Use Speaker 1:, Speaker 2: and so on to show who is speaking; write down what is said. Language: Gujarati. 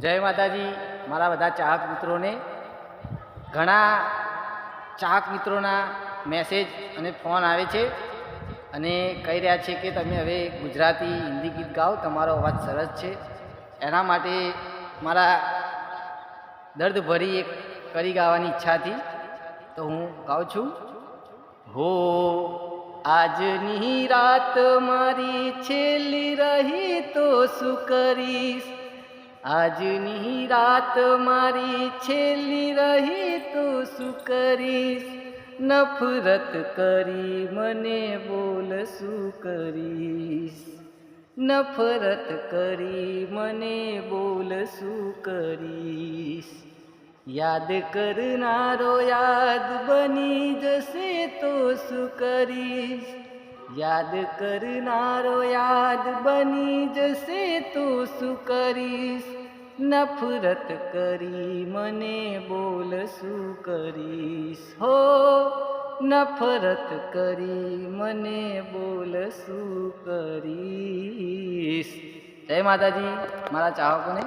Speaker 1: જય માતાજી મારા બધા ચાહક મિત્રોને ઘણા ચાહક મિત્રોના મેસેજ અને ફોન આવે છે અને કહી રહ્યા છે કે તમે હવે ગુજરાતી હિન્દી ગીત ગાઓ, તમારો અવાજ સરસ છે. એના માટે મારા દર્દભરી એક કરી ગાવાની ઈચ્છા હતી, તો હું ગાઉં છું. હો આજની રાત મારી છેલ્લી રહી તો શું કરીશ, આજની રાત મારી છેલ્લી રહી તો શું કરીશ, નફરત કરી મને બોલ શું કરીશ, નફરત કરી મને બોલ શું કરીશ. યાદ કરનારો યાદ બની જશે તો શું કરીશ, યાદ કરનારો યાદ બની જશે તો શું કરીશ, નફરત કરી મને બોલ શું કરીશ. હો નફરત કરી મને બોલ શું કરીશ. જય માતાજી મારા ચાહકોને.